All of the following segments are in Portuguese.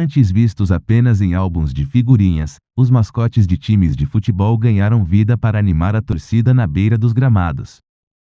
Antes vistos apenas em álbuns de figurinhas, os mascotes de times de futebol ganharam vida para animar a torcida na beira dos gramados.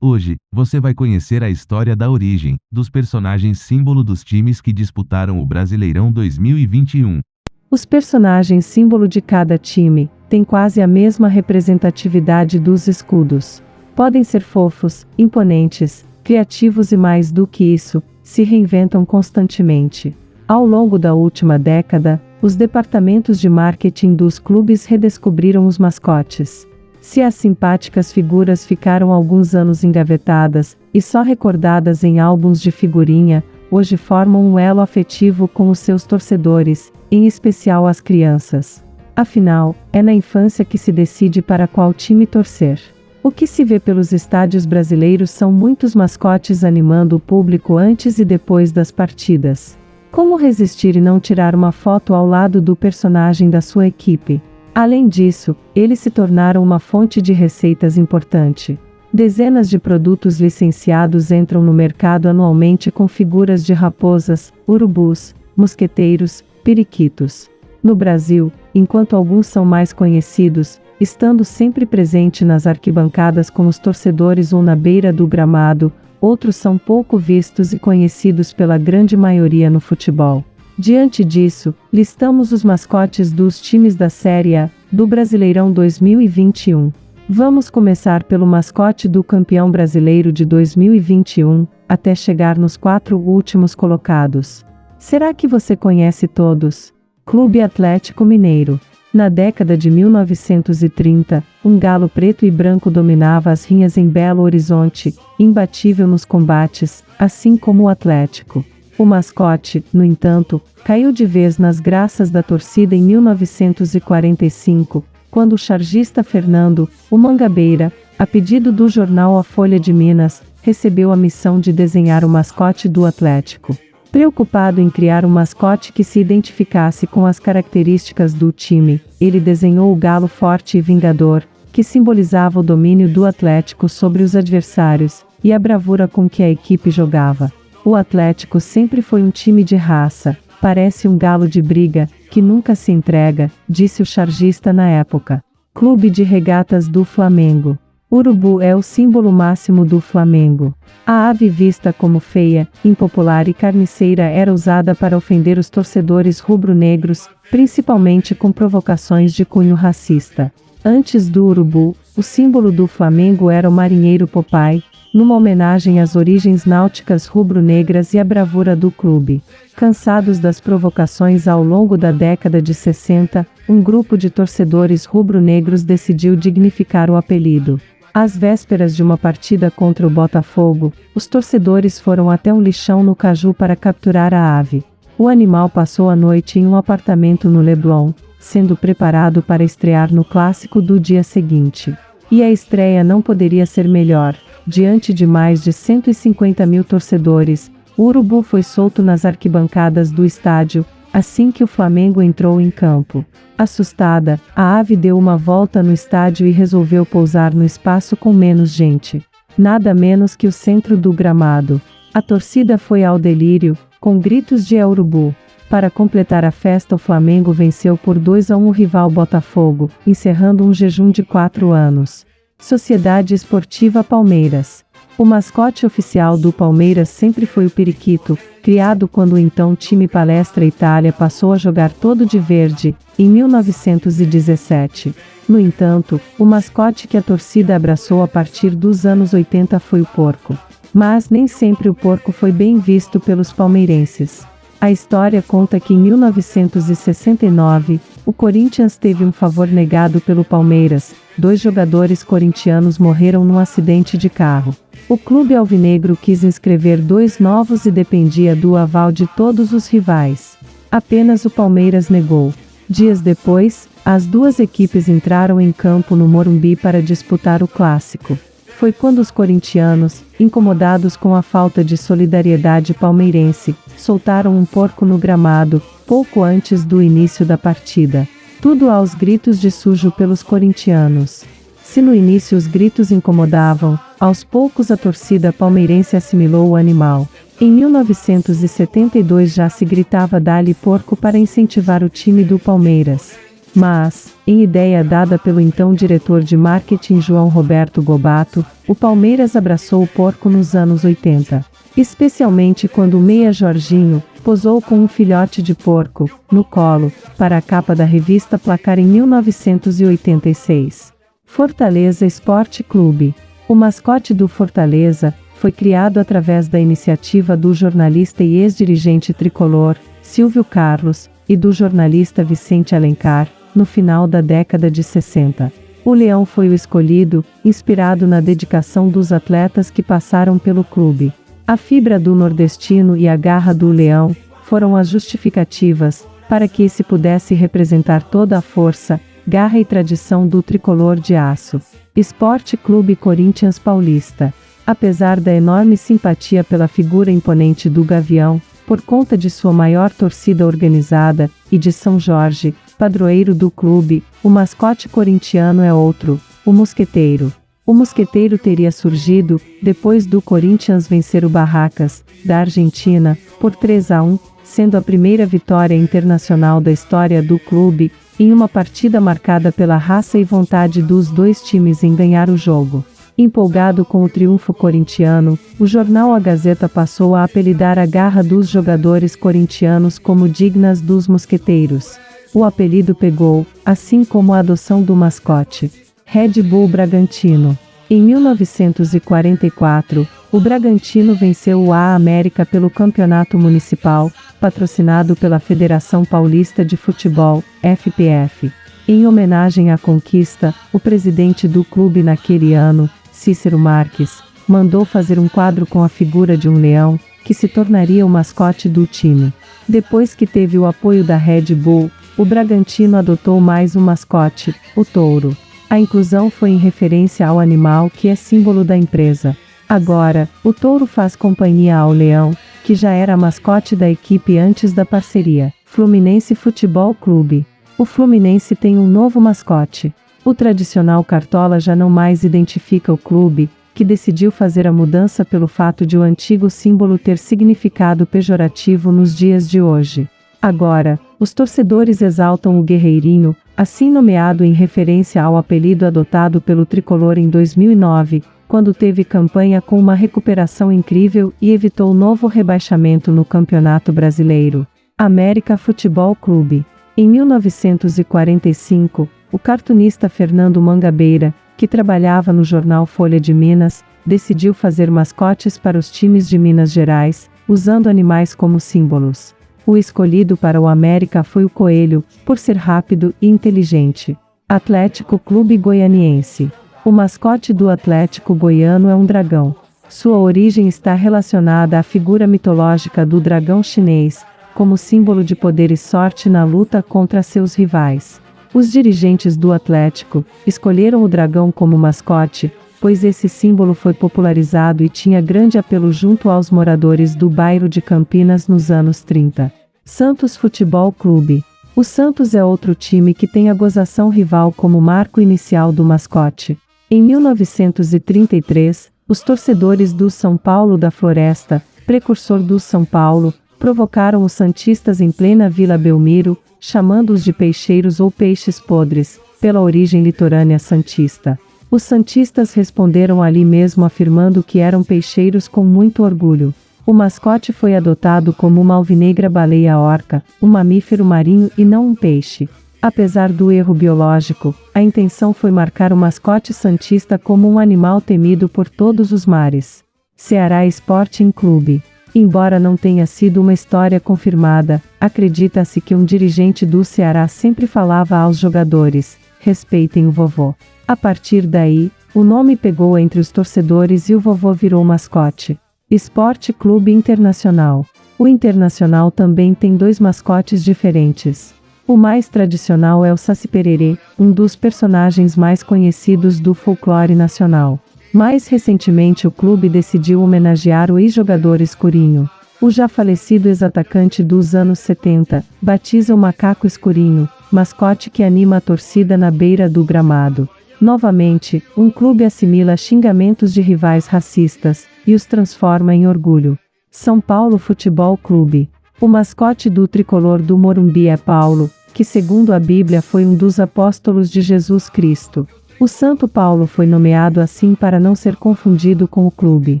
Hoje, você vai conhecer a história da origem dos personagens símbolo dos times que disputaram o Brasileirão 2021. Os personagens símbolo de cada time têm quase a mesma representatividade dos escudos. Podem ser fofos, imponentes, criativos e mais do que isso, se reinventam constantemente. Ao longo da última década, os departamentos de marketing dos clubes redescobriram os mascotes. Se as simpáticas figuras ficaram alguns anos engavetadas e só recordadas em álbuns de figurinha, hoje formam um elo afetivo com os seus torcedores, em especial as crianças. Afinal, é na infância que se decide para qual time torcer. O que se vê pelos estádios brasileiros são muitos mascotes animando o público antes e depois das partidas. Como resistir e não tirar uma foto ao lado do personagem da sua equipe? Além disso, eles se tornaram uma fonte de receitas importante. Dezenas de produtos licenciados entram no mercado anualmente com figuras de raposas, urubus, mosqueteiros, periquitos. No Brasil, enquanto alguns são mais conhecidos, estando sempre presente nas arquibancadas com os torcedores ou na beira do gramado, outros são pouco vistos e conhecidos pela grande maioria no futebol. Diante disso, listamos os mascotes dos times da Série A do Brasileirão 2021. Vamos começar pelo mascote do campeão brasileiro de 2021, até chegar nos 4 últimos colocados. Será que você conhece todos? Clube Atlético Mineiro. Na década de 1930, um galo preto e branco dominava as rinhas em Belo Horizonte, imbatível nos combates, assim como o Atlético. O mascote, no entanto, caiu de vez nas graças da torcida em 1945, quando o chargista Fernando, o Mangabeira, a pedido do jornal A Folha de Minas, recebeu a missão de desenhar o mascote do Atlético. Preocupado em criar um mascote que se identificasse com as características do time, ele desenhou o galo forte e vingador, que simbolizava o domínio do Atlético sobre os adversários, e a bravura com que a equipe jogava. O Atlético sempre foi um time de raça, parece um galo de briga, que nunca se entrega, disse o chargista na época. Clube de Regatas do Flamengo. Urubu é o símbolo máximo do Flamengo. A ave vista como feia, impopular e carniceira era usada para ofender os torcedores rubro-negros, principalmente com provocações de cunho racista. Antes do urubu, o símbolo do Flamengo era o marinheiro Popeye, numa homenagem às origens náuticas rubro-negras e à bravura do clube. Cansados das provocações ao longo da década de 60, um grupo de torcedores rubro-negros decidiu dignificar o apelido. Às vésperas de uma partida contra o Botafogo, os torcedores foram até um lixão no Caju para capturar a ave. O animal passou a noite em um apartamento no Leblon, sendo preparado para estrear no clássico do dia seguinte. E a estreia não poderia ser melhor. Diante de mais de 150 mil torcedores, o urubu foi solto nas arquibancadas do estádio, assim que o Flamengo entrou em campo. Assustada, a ave deu uma volta no estádio e resolveu pousar no espaço com menos gente. Nada menos que o centro do gramado. A torcida foi ao delírio, com gritos de "É urubu!". Para completar a festa, o Flamengo venceu por 2-1 o rival Botafogo, encerrando um jejum de 4 anos. Sociedade Esportiva Palmeiras. O mascote oficial do Palmeiras sempre foi o periquito, criado quando o então time Palestra Itália passou a jogar todo de verde, em 1917. No entanto, o mascote que a torcida abraçou a partir dos anos 80 foi o porco. Mas nem sempre o porco foi bem visto pelos palmeirenses. A história conta que em 1969, o Corinthians teve um favor negado pelo Palmeiras. 2 jogadores corintianos morreram num acidente de carro. O clube alvinegro quis inscrever 2 novos e dependia do aval de todos os rivais. Apenas o Palmeiras negou. Dias depois, as 2 equipes entraram em campo no Morumbi para disputar o clássico. Foi quando os corintianos, incomodados com a falta de solidariedade palmeirense, soltaram um porco no gramado, pouco antes do início da partida. Tudo aos gritos de sujo pelos corintianos. Se no início os gritos incomodavam, aos poucos a torcida palmeirense assimilou o animal. Em 1972 já se gritava "Dá-lhe porco" para incentivar o time do Palmeiras. Mas, em ideia dada pelo então diretor de marketing João Roberto Gobato, o Palmeiras abraçou o porco nos anos 80. Especialmente quando o meia Jorginho posou com um filhote de porco, no colo, para a capa da revista Placar em 1986. Fortaleza Esporte Clube. O mascote do Fortaleza foi criado através da iniciativa do jornalista e ex-dirigente tricolor, Silvio Carlos, e do jornalista Vicente Alencar, no final da década de 60. O leão foi o escolhido, inspirado na dedicação dos atletas que passaram pelo clube. A fibra do nordestino e a garra do leão foram as justificativas para que esse pudesse representar toda a força, garra e tradição do tricolor de aço. Esporte Clube Corinthians Paulista. Apesar da enorme simpatia pela figura imponente do Gavião, por conta de sua maior torcida organizada, e de São Jorge, padroeiro do clube, o mascote corintiano é outro, o Mosqueteiro. O Mosqueteiro teria surgido depois do Corinthians vencer o Barracas, da Argentina, por 3-1, sendo a primeira vitória internacional da história do clube, em uma partida marcada pela raça e vontade dos dois times em ganhar o jogo. Empolgado com o triunfo corintiano, o jornal A Gazeta passou a apelidar a garra dos jogadores corintianos como dignas dos mosqueteiros. O apelido pegou, assim como a adoção do mascote. Red Bull Bragantino. Em 1944, o Bragantino venceu o América pelo Campeonato Municipal, patrocinado pela Federação Paulista de Futebol, FPF. Em homenagem à conquista, o presidente do clube naquele ano, Cícero Marques, mandou fazer um quadro com a figura de um leão, que se tornaria o mascote do time. Depois que teve o apoio da Red Bull, o Bragantino adotou mais um mascote, o touro. A inclusão foi em referência ao animal que é símbolo da empresa. Agora, o touro faz companhia ao leão, que já era a mascote da equipe antes da parceria. Fluminense Futebol Clube. O Fluminense tem um novo mascote. O tradicional Cartola já não mais identifica o clube, que decidiu fazer a mudança pelo fato de o antigo símbolo ter significado pejorativo nos dias de hoje. Agora, os torcedores exaltam o Guerreirinho, assim nomeado em referência ao apelido adotado pelo tricolor em 2009, quando teve campanha com uma recuperação incrível e evitou novo rebaixamento no Campeonato Brasileiro. América Futebol Clube. Em 1945, o cartunista Fernando Mangabeira, que trabalhava no jornal Folha de Minas, decidiu fazer mascotes para os times de Minas Gerais, usando animais como símbolos. O escolhido para o América foi o coelho, por ser rápido e inteligente. Atlético Clube Goianiense. O mascote do Atlético Goiano é um dragão. Sua origem está relacionada à figura mitológica do dragão chinês, como símbolo de poder e sorte na luta contra seus rivais. Os dirigentes do Atlético escolheram o dragão como mascote, pois esse símbolo foi popularizado e tinha grande apelo junto aos moradores do bairro de Campinas nos anos 30. Santos Futebol Clube. O Santos é outro time que tem a gozação rival como marco inicial do mascote. Em 1933, os torcedores do São Paulo da Floresta, precursor do São Paulo, provocaram os santistas em plena Vila Belmiro, chamando-os de peixeiros ou peixes podres, pela origem litorânea santista. Os santistas responderam ali mesmo afirmando que eram peixeiros com muito orgulho. O mascote foi adotado como uma alvinegra baleia-orca, um mamífero marinho e não um peixe. Apesar do erro biológico, a intenção foi marcar o mascote santista como um animal temido por todos os mares. Ceará Sporting Clube. Embora não tenha sido uma história confirmada, acredita-se que um dirigente do Ceará sempre falava aos jogadores: respeitem o vovô. A partir daí, o nome pegou entre os torcedores e o vovô virou mascote. Esporte Clube Internacional. O Internacional também tem dois mascotes diferentes. O mais tradicional é o Saci Pererê, um dos personagens mais conhecidos do folclore nacional. Mais recentemente o clube decidiu homenagear o ex-jogador Escurinho. O já falecido ex-atacante dos anos 70, batiza o macaco Escurinho, mascote que anima a torcida na beira do gramado. Novamente, um clube assimila xingamentos de rivais racistas, e os transforma em orgulho. São Paulo Futebol Clube. O mascote do tricolor do Morumbi é Paulo, que segundo a Bíblia foi um dos apóstolos de Jesus Cristo. O Santo Paulo foi nomeado assim para não ser confundido com o clube.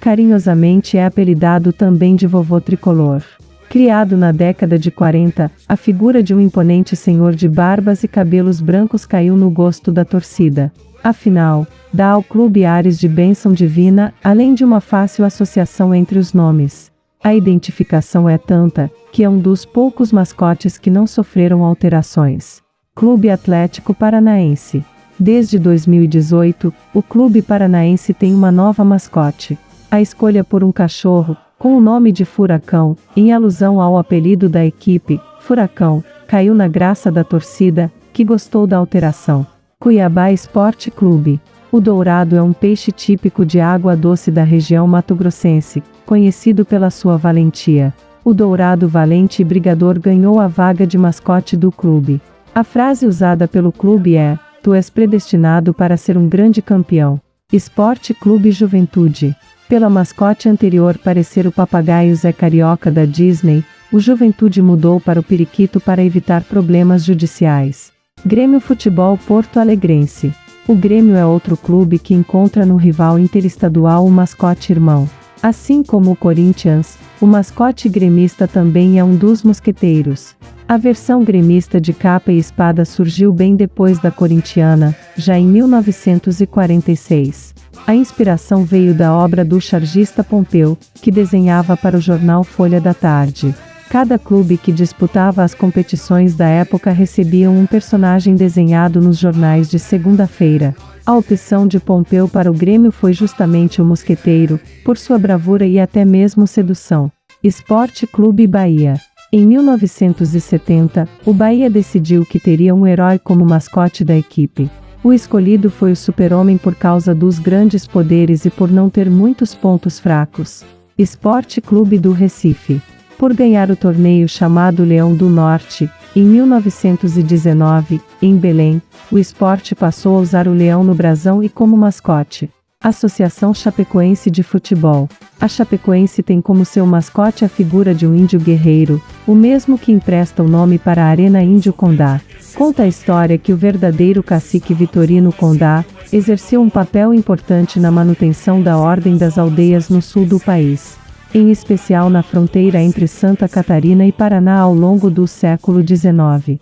Carinhosamente é apelidado também de Vovô Tricolor. Criado na década de 40, a figura de um imponente senhor de barbas e cabelos brancos caiu no gosto da torcida. Afinal, dá ao clube ares de bênção divina, além de uma fácil associação entre os nomes. A identificação é tanta, que é um dos poucos mascotes que não sofreram alterações. Clube Atlético Paranaense. Desde 2018, o Clube Paranaense tem uma nova mascote. A escolha por um cachorro, com o nome de Furacão, em alusão ao apelido da equipe, Furacão, caiu na graça da torcida, que gostou da alteração. Cuiabá Esporte Clube. O dourado é um peixe típico de água doce da região mato-grossense, conhecido pela sua valentia. O dourado valente e brigador ganhou a vaga de mascote do clube. A frase usada pelo clube é: "Tu és predestinado para ser um grande campeão". Esporte Clube Juventude. Pela mascote anterior parecer o papagaio Zé Carioca da Disney, o Juventude mudou para o periquito para evitar problemas judiciais. Grêmio Futebol Porto Alegrense. O Grêmio é outro clube que encontra no rival interestadual o mascote irmão. Assim como o Corinthians, o mascote gremista também é um dos mosqueteiros. A versão gremista de capa e espada surgiu bem depois da corintiana, já em 1946. A inspiração veio da obra do chargista Pompeu, que desenhava para o jornal Folha da Tarde. Cada clube que disputava as competições da época recebia um personagem desenhado nos jornais de segunda-feira. A opção de Pompeu para o Grêmio foi justamente o mosqueteiro, por sua bravura e até mesmo sedução. Esporte Clube Bahia. Em 1970, o Bahia decidiu que teria um herói como mascote da equipe. O escolhido foi o Super-Homem por causa dos grandes poderes e por não ter muitos pontos fracos. Esporte Clube do Recife. Por ganhar o torneio chamado Leão do Norte, em 1919, em Belém, o esporte passou a usar o leão no brasão e como mascote. Associação Chapecoense de Futebol. A Chapecoense tem como seu mascote a figura de um índio guerreiro, o mesmo que empresta o nome para a Arena Índio Condá. Conta a história que o verdadeiro cacique Vitorino Condá exerceu um papel importante na manutenção da ordem das aldeias no sul do país, em especial na fronteira entre Santa Catarina e Paraná ao longo do século XIX.